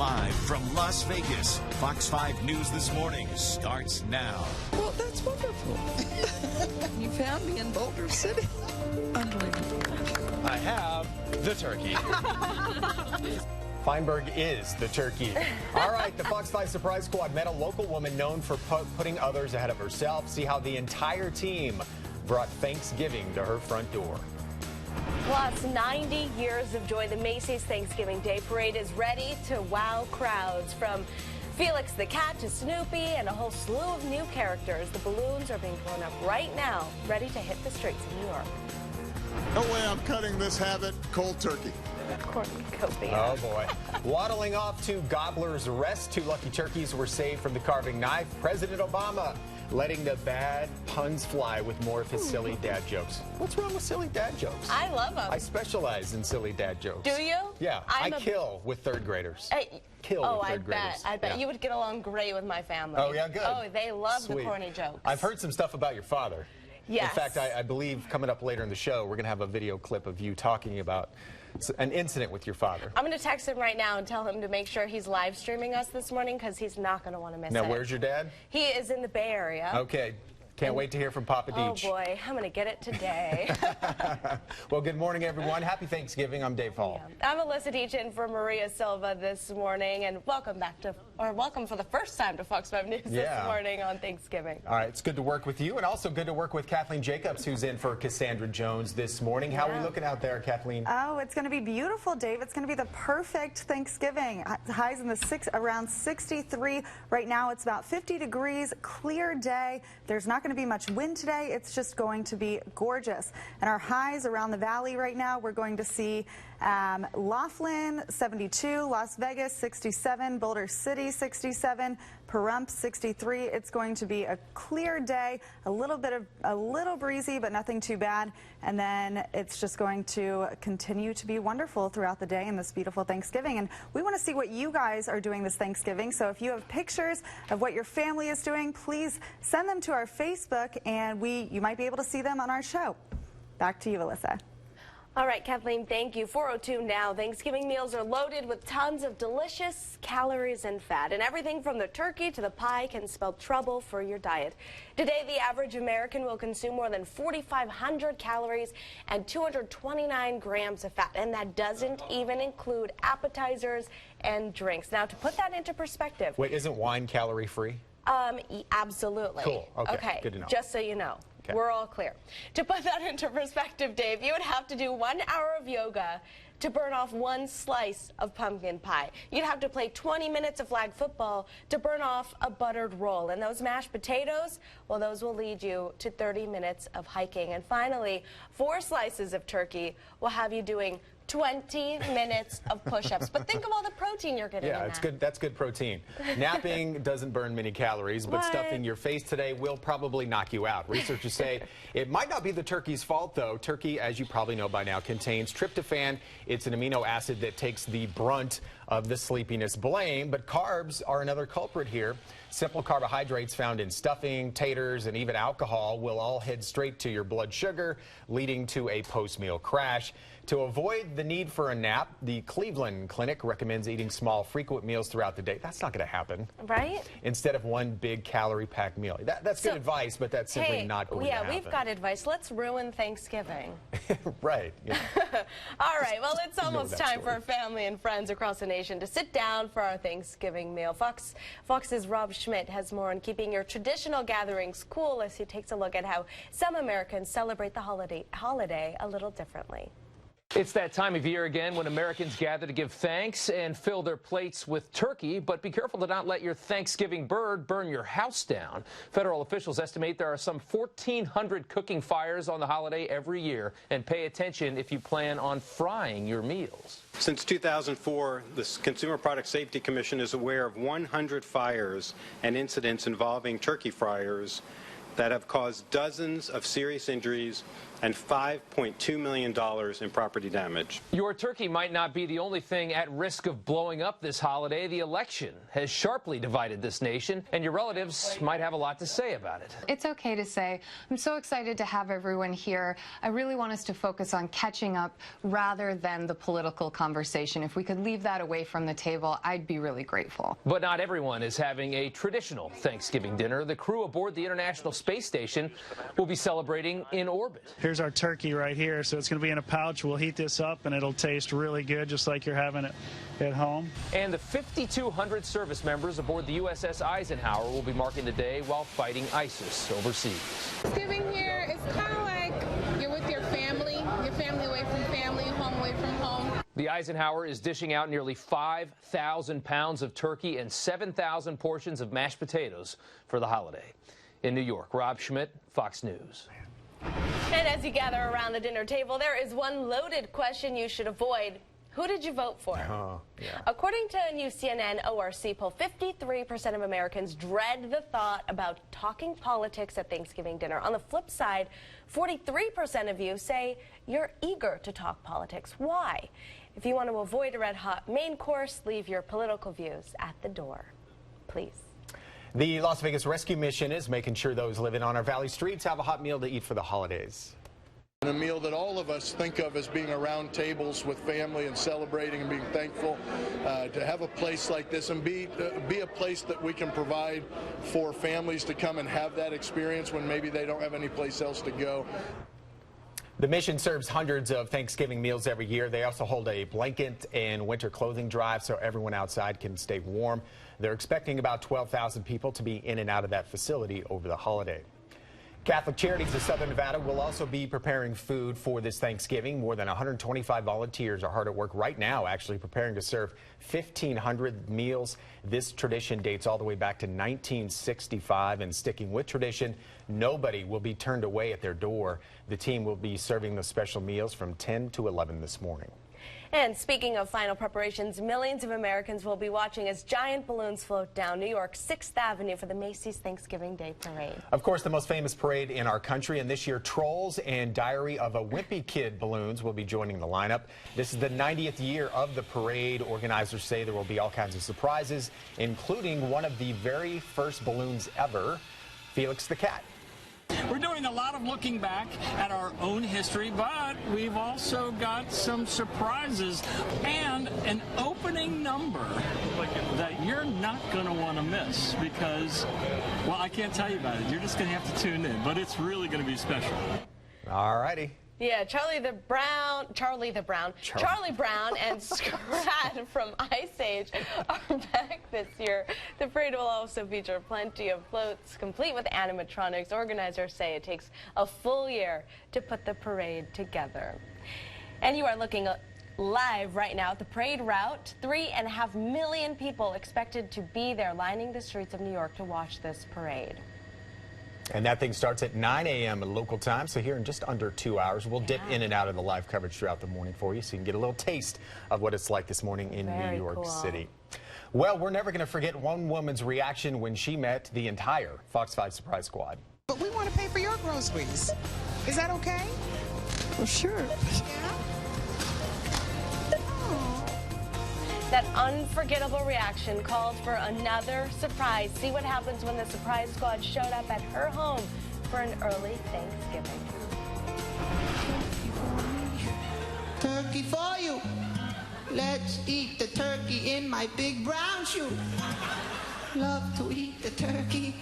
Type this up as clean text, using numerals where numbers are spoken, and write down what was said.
Live from Las Vegas, Fox 5 News This Morning starts now. Well, that's wonderful. You found me in Boulder City. Unbelievable. I have the turkey. Feinberg is the turkey. All right, the Fox 5 Surprise Squad met a local woman known for putting others ahead of herself. See how the entire team brought Thanksgiving to her front door. Plus, 90 years of joy. The Macy's Thanksgiving Day Parade is ready to wow crowds. From Felix the Cat to Snoopy and a whole slew of new characters. The balloons are being blown up right now, ready to hit the streets of New York. No way I'm cutting this habit cold turkey. Cornucopia. Oh, boy. Waddling off to Gobbler's Rest, 2 lucky turkeys were saved from the carving knife. President Obama letting the bad puns fly with more of his silly dad jokes. What's wrong with silly dad jokes? I love them. I specialize in silly dad jokes. Do you? Yeah. I kill with third graders. Kill with third graders. I bet you would get along great with my family. Oh, yeah, good. Oh, they love Sweet. the corny jokes. I've heard some stuff about your father. Yes. In fact, I believe coming up later in the show, we're going to have a video clip of you talking about an incident with your father. I'm going to text him right now and tell him to make sure he's live streaming us this morning because he's not going to want to miss it. Now, where's your dad? He is in the Bay Area. Okay. Can't wait to hear from Papa Deech. Oh, boy. I'm going to get it today. Well, good morning, everyone. Happy Thanksgiving. I'm Dave Hall. Yeah. I'm Alyssa Deech in for Maria Silva this morning, and welcome for the first time to Fox 5 News this morning on Thanksgiving. All right. It's good to work with you, and also good to work with Kathleen Jacobs, who's in for Cassandra Jones this morning. How are we looking out there, Kathleen? Oh, it's going to be beautiful, Dave. It's going to be the perfect Thanksgiving. Highs in the around 63. Right now, it's about 50 degrees, clear day. There's not going to be much wind today. It's just going to be gorgeous. And our highs around the valley right now, we're going to see Laughlin, 72, Las Vegas, 67, Boulder City, 67, Pahrump, 63. It's going to be a clear day, a little breezy, but nothing too bad. And then it's just going to continue to be wonderful throughout the day in this beautiful Thanksgiving. And we want to see what you guys are doing this Thanksgiving. So if you have pictures of what your family is doing, please send them to our Facebook, and you might be able to see them on our show. Back to you, Alyssa. All right, Kathleen, thank you. 4:02 now. Thanksgiving meals are loaded with tons of delicious calories and fat, and everything from the turkey to the pie can spell trouble for your diet. Today, the average American will consume more than 4,500 calories and 229 grams of fat, and that doesn't even include appetizers and drinks. Now, to put that into perspective. Wait, isn't wine calorie-free? Absolutely. Cool. Okay. Good to know. Just so you know. Okay. We're all clear. To put that into perspective, Dave, you would have to do 1 hour of yoga to burn off 1 slice of pumpkin pie. You'd have to play 20 minutes of flag football to burn off a buttered roll. And those mashed potatoes, well, those will lead you to 30 minutes of hiking. And finally, 4 slices of turkey will have you doing 20 minutes of push-ups. But think of all the protein you're getting in that. It's good. That's good protein. Napping doesn't burn many calories, but stuffing your face today will probably knock you out. Researchers say it might not be the turkey's fault, though. Turkey, as you probably know by now, contains tryptophan. It's an amino acid that takes the brunt of the sleepiness blame, but carbs are another culprit here. Simple carbohydrates found in stuffing, taters, and even alcohol will all head straight to your blood sugar, leading to a post-meal crash. To avoid the need for a nap, the Cleveland Clinic recommends eating small, frequent meals throughout the day. That's not going to happen. Right? Instead of one big calorie-packed meal. That's good advice, but that's simply not going to happen. Yeah, we've got advice. Let's ruin Thanksgiving. Right. Yeah. All right, well, it's almost time for our family and friends across the nation to sit down for our Thanksgiving meal. Fox's Rob Schmidt has more on keeping your traditional gatherings cool as he takes a look at how some Americans celebrate the holiday a little differently. It's that time of year again when Americans gather to give thanks and fill their plates with turkey, but be careful to not let your Thanksgiving bird burn your house down. Federal officials estimate there are some 1,400 cooking fires on the holiday every year, and pay attention if you plan on frying your meals. Since 2004, the Consumer Product Safety Commission is aware of 100 fires and incidents involving turkey fryers that have caused dozens of serious injuries and $5.2 million in property damage. Your turkey might not be the only thing at risk of blowing up this holiday. The election has sharply divided this nation, and your relatives might have a lot to say about it. It's okay to say, I'm so excited to have everyone here. I really want us to focus on catching up rather than the political conversation. If we could leave that away from the table, I'd be really grateful. But not everyone is having a traditional Thanksgiving dinner. The crew aboard the International Space Station will be celebrating in orbit. Here's our turkey right here, so it's going to be in a pouch. We'll heat this up, and it'll taste really good, just like you're having it at home. And the 5,200 service members aboard the USS Eisenhower will be marking the day while fighting ISIS overseas. Thanksgiving here is kind of like you're with your family away from family, home away from home. The Eisenhower is dishing out nearly 5,000 pounds of turkey and 7,000 portions of mashed potatoes for the holiday. In New York, Rob Schmidt, Fox News. And as you gather around the dinner table, there is one loaded question you should avoid. Who did you vote for? According to a new CNN ORC poll, 53% of Americans dread the thought about talking politics at Thanksgiving dinner. On the flip side, 43% of you say you're eager to talk politics. Why? If you want to avoid a red-hot main course, leave your political views at the door. Please. The Las Vegas Rescue Mission is making sure those living on our valley streets have a hot meal to eat for the holidays. And a meal that all of us think of as being around tables with family and celebrating and being thankful. To have a place like this and be a place that we can provide for families to come and have that experience when maybe they don't have any place else to go. The mission serves hundreds of Thanksgiving meals every year. They also hold a blanket and winter clothing drive so everyone outside can stay warm. They're expecting about 12,000 people to be in and out of that facility over the holiday. Catholic Charities of Southern Nevada will also be preparing food for this Thanksgiving. More than 125 volunteers are hard at work right now, actually preparing to serve 1,500 meals. This tradition dates all the way back to 1965, and sticking with tradition, nobody will be turned away at their door. The team will be serving the special meals from 10 to 11 this morning. And speaking of final preparations, millions of Americans will be watching as giant balloons float down New York's 6th Avenue for the Macy's Thanksgiving Day Parade. Of course, the most famous parade in our country, and this year Trolls and Diary of a Wimpy Kid balloons will be joining the lineup. This is the 90th year of the parade. Organizers say there will be all kinds of surprises, including one of the very first balloons ever, Felix the Cat. We're doing a lot of looking back at our own history, but we've also got some surprises and an opening number that you're not going to want to miss because, well, I can't tell you about it. You're just going to have to tune in, but it's really going to be special. All righty. Yeah, Charlie Brown and Scrat from Ice Age are back this year. The parade will also feature plenty of floats, complete with animatronics. Organizers say it takes a full year to put the parade together. And you are looking live right now at the parade route. 3.5 million people expected to be there lining the streets of New York to watch this parade. And that thing starts at 9 a.m. local time, so here in just under 2 hours, we'll dip in and out of the live coverage throughout the morning for you so you can get a little taste of what it's like this morning in New York City. Well, we're never going to forget one woman's reaction when she met the entire Fox 5 Surprise Squad. But we want to pay for your groceries. Is that okay? Well, sure. Yeah? That unforgettable reaction called for another surprise. See what happens when the surprise squad showed up at her home for an early Thanksgiving. Turkey for you. Let's eat the turkey in my big brown shoe. Love to eat the turkey